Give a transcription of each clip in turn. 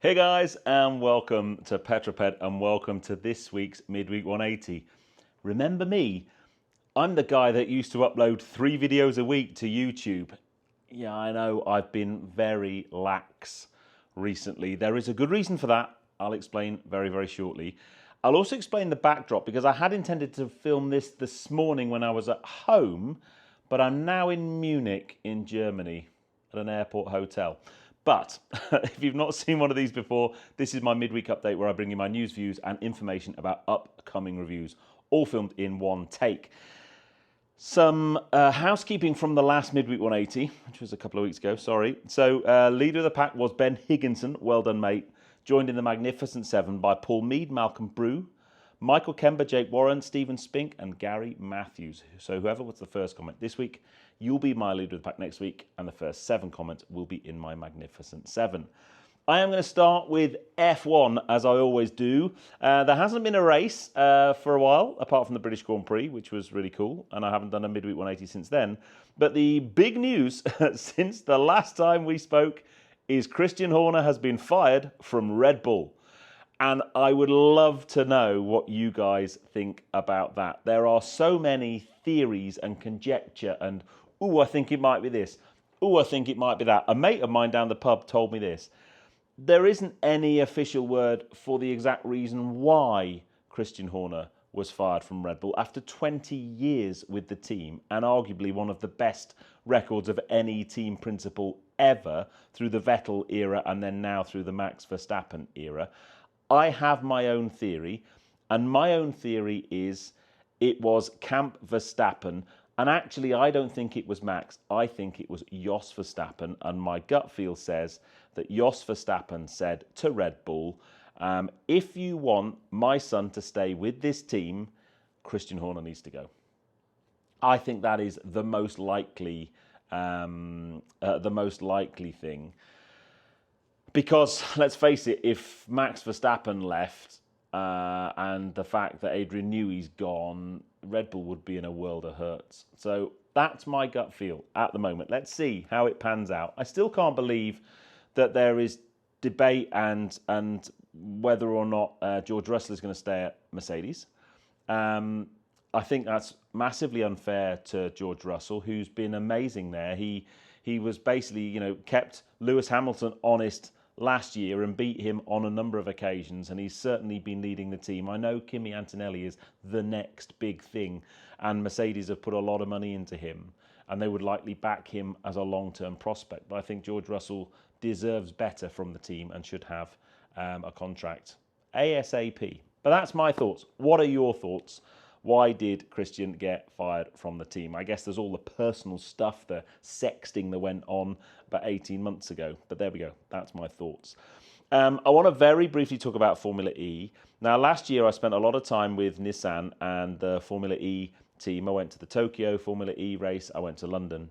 Hey guys, and welcome to Petrol Ped, and welcome to this week's Midweek 180. Remember me? I'm the guy that used to upload 3 videos a week to YouTube. Yeah, I know I've been very lax recently. There is a good reason for that. I'll explain very, very shortly. I'll also explain the backdrop because I had intended to film this morning when I was at home, but I'm now in Munich in Germany at an airport hotel. But if you've not seen one of these before, this is my midweek update where I bring you my news, views, and information about upcoming reviews, all filmed in one take. Some housekeeping from the last midweek 180, which was a couple of weeks ago, sorry. So leader of the pack was Ben Higginson, well done mate, joined in the Magnificent Seven by Paul Mead, Malcolm Brew, Michael Kember, Jake Warren, Stephen Spink, and Gary Matthews. So whoever was the first comment this week, you'll be my leader of the pack next week, and the first 7 comments will be in my Magnificent 7. I am going to start with F1, as I always do. There hasn't been a race for a while, apart from the British Grand Prix, which was really cool, and I haven't done a midweek 180 since then. But the big news since the last time we spoke is Christian Horner has been fired from Red Bull. And I would love to know what you guys think about that. There are so many theories and conjecture and, ooh, I think it might be this. Ooh, I think it might be that. A mate of mine down the pub told me this. There isn't any official word for the exact reason why Christian Horner was fired from Red Bull after 20 years with the team and arguably one of the best records of any team principal ever through the Vettel era and then now through the Max Verstappen era. I have my own theory, and my own theory is it was Camp Verstappen, and actually I don't think it was Max, I think it was Jos Verstappen, and my gut feel says that Jos Verstappen said to Red Bull, if you want my son to stay with this team, Christian Horner needs to go. I think that is the most likely thing. Because, let's face it, if Max Verstappen left and the fact that Adrian Newey's gone, Red Bull would be in a world of hurts. So that's my gut feel at the moment. Let's see how it pans out. I still can't believe that there is debate and whether or not George Russell is going to stay at Mercedes. I think that's massively unfair to George Russell, who's been amazing there. He was basically, kept Lewis Hamilton honest last year and beat him on a number of occasions, and he's certainly been leading the team. I know Kimi Antonelli is the next big thing, and Mercedes have put a lot of money into him, and they would likely back him as a long-term prospect. But I think George Russell deserves better from the team and should have a contract ASAP. But that's my thoughts. What are your thoughts? Why did Christian get fired from the team? I guess there's all the personal stuff, the sexting that went on about 18 months ago. But there we go. That's my thoughts. I want to very briefly talk about Formula E. Now, last year I spent a lot of time with Nissan and the Formula E team. I went to the Tokyo Formula E race. I went to London.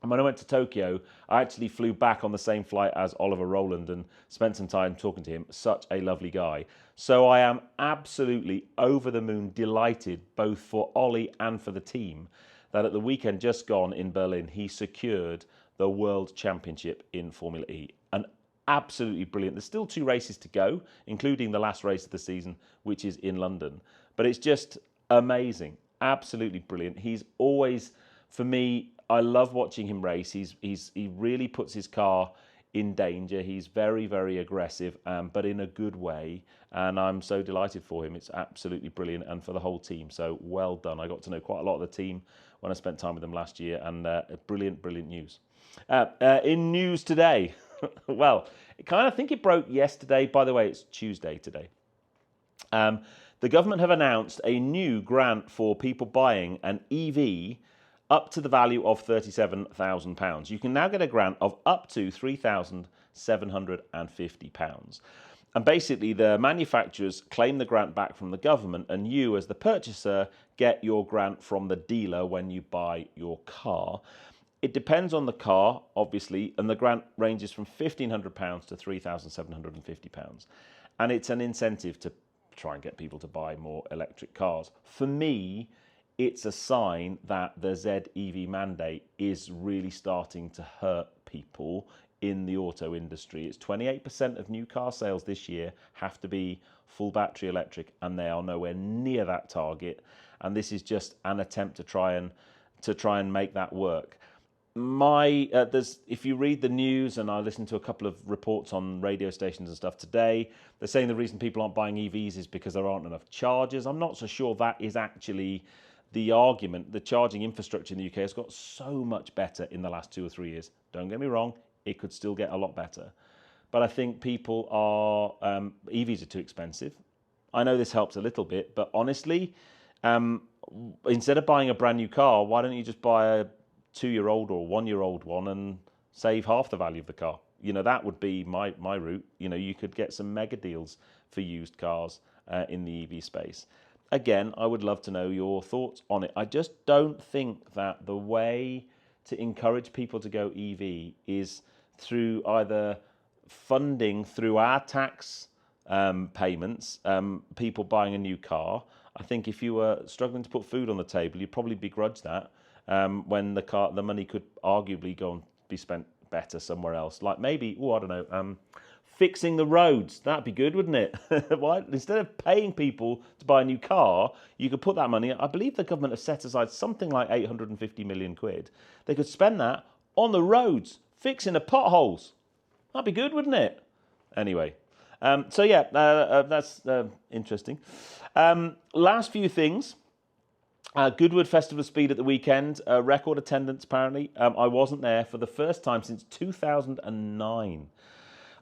And when I went to Tokyo, I actually flew back on the same flight as Oliver Rowland and spent some time talking to him. Such a lovely guy. So I am absolutely over the moon delighted, both for Ollie and for the team, that at the weekend just gone in Berlin, he secured the World Championship in Formula E. And absolutely brilliant. There's still 2 races to go, including the last race of the season, which is in London. But it's just amazing. Absolutely brilliant. He's always, for me, I love watching him race. He really puts his car in danger. He's very, very aggressive, but in a good way. And I'm so delighted for him. It's absolutely brilliant, and for the whole team. So well done. I got to know quite a lot of the team when I spent time with them last year, and brilliant, brilliant news. In news today, well, I think it broke yesterday. By the way, it's Tuesday today. The government have announced a new grant for people buying an EV up to the value of £37,000. You can now get a grant of up to £3,750. And basically, the manufacturers claim the grant back from the government, and you, as the purchaser, get your grant from the dealer when you buy your car. It depends on the car, obviously, and the grant ranges from £1,500 to £3,750. And it's an incentive to try and get people to buy more electric cars. For me, it's a sign that the ZEV mandate is really starting to hurt people in the auto industry. It's 28% of new car sales this year have to be full battery electric, and they are nowhere near that target. And this is just an attempt to try and make that work. If you read the news, and I listened to a couple of reports on radio stations and stuff today, they're saying the reason people aren't buying EVs is because there aren't enough chargers. I'm not so sure that is actually the argument. The charging infrastructure in the UK has got so much better in the last 2 or 3 years. Don't get me wrong, it could still get a lot better. But I think people EVs are too expensive. I know this helps a little bit, but honestly, instead of buying a brand new car, why don't you just buy a 2-year-old or 1-year-old one and save half the value of the car? That would be my route. You could get some mega deals for used cars in the EV space. Again, I would love to know your thoughts on it. I just don't think that the way to encourage people to go EV is through either funding through our tax payments, people buying a new car. I think if you were struggling to put food on the table, you'd probably begrudge that when the money could arguably go and be spent better somewhere else. Like maybe, I don't know, fixing the roads. That'd be good, wouldn't it? Why? Instead of paying people to buy a new car, you could put that money, I believe the government have set aside something like 850 million quid. They could spend that on the roads, fixing the potholes. That'd be good, wouldn't it? Anyway, that's interesting. Last few things. Goodwood Festival of Speed at the weekend, record attendance apparently. I wasn't there for the first time since 2009.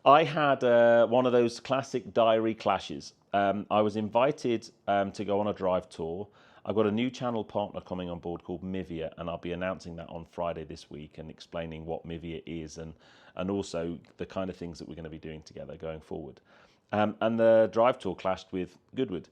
I had one of those classic diary clashes. I was invited to go on a drive tour. I've got a new channel partner coming on board called Mivia, and I'll be announcing that on Friday this week and explaining what Mivia is and also the kind of things that we're going to be doing together going forward. And the drive tour clashed with Goodwood.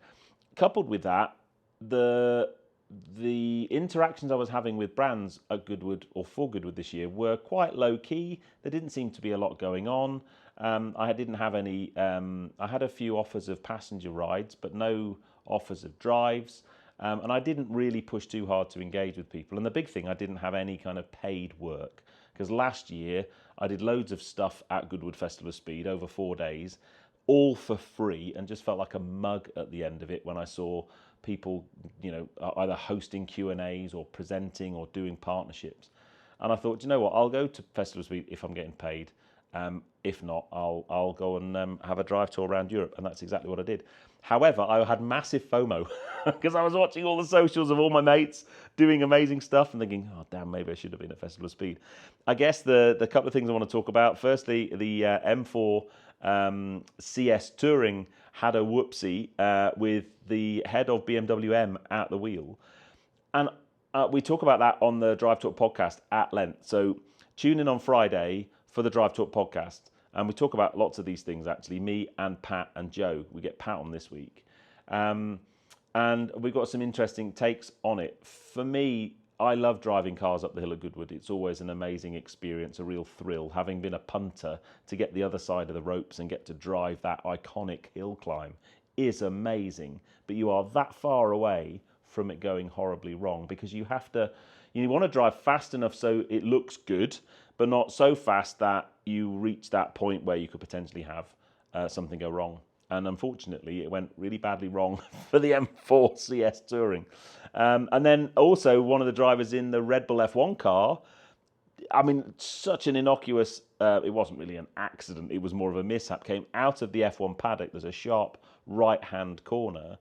Coupled with that, the interactions I was having with brands at Goodwood or for Goodwood this year were quite low key. There didn't seem to be a lot going on. I didn't have any. I had a few offers of passenger rides, but no offers of drives. And I didn't really push too hard to engage with people. And the big thing, I didn't have any kind of paid work, because last year I did loads of stuff at Goodwood Festival of Speed over 4 days, all for free, and just felt like a mug at the end of it when I saw people, either hosting Q&As or presenting or doing partnerships. And I thought, I'll go to Festival of Speed if I'm getting paid. If not, I'll go and have a drive tour around Europe, and that's exactly what I did. However, I had massive FOMO because I was watching all the socials of all my mates doing amazing stuff and thinking, oh, damn, maybe I should have been at Festival of Speed. I guess the couple of things I want to talk about. Firstly, the M4 CS Touring had a whoopsie with the head of BMW M at the wheel. And we talk about that on the Drive Talk podcast at length. So tune in on Friday for the Drive Talk podcast. And we talk about lots of these things, actually, me and Pat and Joe. We get Pat on this week. And we've got some interesting takes on it. For me, I love driving cars up the hill at Goodwood. It's always an amazing experience, a real thrill. Having been a punter, to get the other side of the ropes and get to drive that iconic hill climb is amazing. But you are that far away from it going horribly wrong, because you want to drive fast enough so it looks good, but not so fast that you reach that point where you could potentially have something go wrong. And unfortunately, it went really badly wrong for the M4 CS Touring. And then also one of the drivers in the Red Bull F1 car, I mean, such an innocuous, it wasn't really an accident, it was more of a mishap, came out of the F1 paddock. There's a sharp right-hand corner,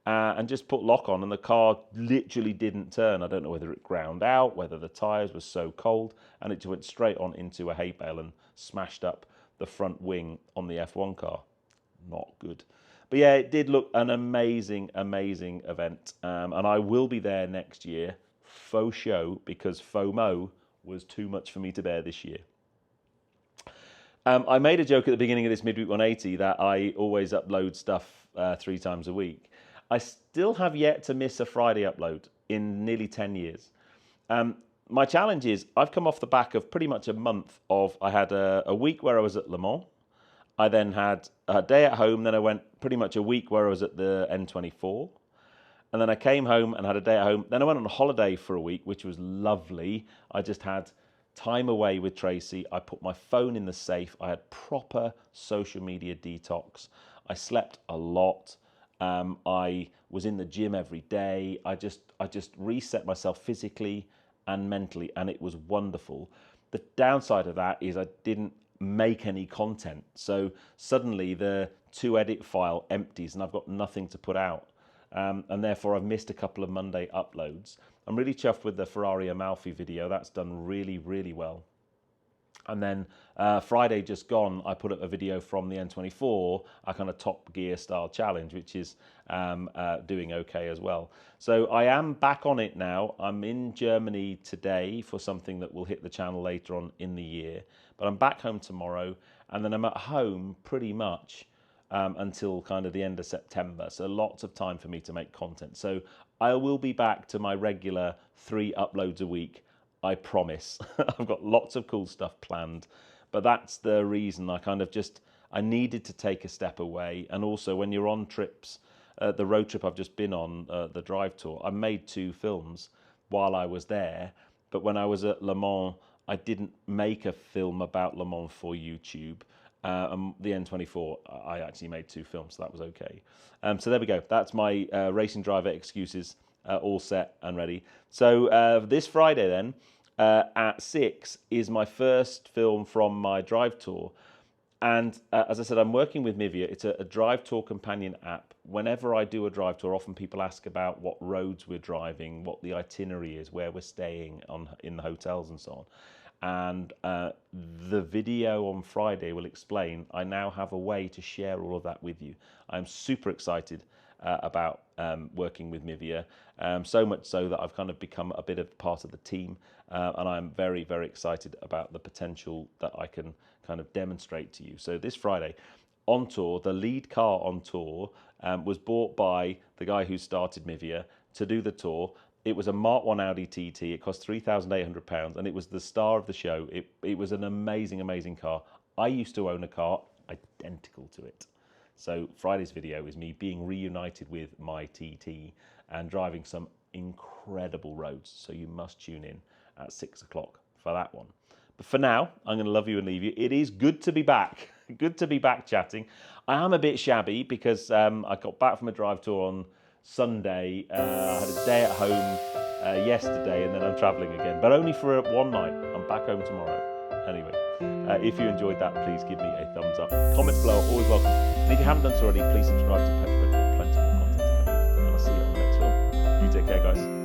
and just put lock on, and the car literally didn't turn. I don't know whether it ground out, whether the tyres were so cold, and it just went straight on into a hay bale and smashed up the front wing on the F1 car. Not good. But yeah, it did look an amazing, amazing event. And I will be there next year, faux show, because FOMO was too much for me to bear this year. I made a joke at the beginning of this Midweek 180 that I always upload stuff 3 times a week. I still have yet to miss a Friday upload in nearly 10 years. My challenge is I've come off the back of pretty much a month of, I had a week where I was at Le Mans. I then had a day at home. Then I went pretty much a week where I was at the N24. And then I came home and had a day at home. Then I went on a holiday for a week, which was lovely. I just had time away with Tracy. I put my phone in the safe. I had proper social media detox. I slept a lot. I was in the gym every day. I just reset myself physically and mentally, and it was wonderful. The downside of that is I didn't make any content. So suddenly the 2 edit file empties and I've got nothing to put out. And therefore I've missed a couple of Monday uploads. I'm really chuffed with the Ferrari Amalfi video. That's done really, really well. And then Friday just gone, I put up a video from the N24, a kind of Top Gear style challenge, which is doing okay as well. So I am back on it now. I'm in Germany today for something that will hit the channel later on in the year. But I'm back home tomorrow, and then I'm at home pretty much until kind of the end of September. So lots of time for me to make content. So I will be back to my regular 3 uploads a week. I promise. I've got lots of cool stuff planned, but that's the reason I needed to take a step away. And also when you're on trips, the road trip I've just been on, the drive tour, I made 2 films while I was there. But when I was at Le Mans, I didn't make a film about Le Mans for YouTube. And the N24, I actually made 2 films, so that was okay. So there we go. That's my racing driver excuses. All set and ready. So this Friday then at 6 is my first film from my drive tour. And as I said, I'm working with Mivia. It's a drive tour companion app. Whenever I do a drive tour, often people ask about what roads we're driving, what the itinerary is, where we're staying in the hotels and so on. And the video on Friday will explain. I now have a way to share all of that with you. I'm super excited about working with Mivia, so much so that I've kind of become a bit of part of the team, and I'm very, very excited about the potential that I can kind of demonstrate to you. So this Friday on tour, the lead car on tour was bought by the guy who started Mivia to do the tour. It was a Mark 1 Audi TT. It cost £3,800, and it was the star of the show. It was an amazing, amazing car. I used to own a car identical to it. So Friday's video is me being reunited with my TT and driving some incredible roads. So you must tune in at 6 o'clock for that one. But for now, I'm going to love you and leave you. It is good to be back. Good to be back chatting. I am a bit shabby because I got back from a drive tour on Sunday. I had a day at home yesterday, and then I'm traveling again, but only for one night. I'm back home tomorrow. Anyway, if you enjoyed that, please give me a thumbs up. Comments below, always welcome. And if you haven't done so already, please subscribe to Petrol Ped for plenty more content to come. And I'll see you on the next film. You take care, guys.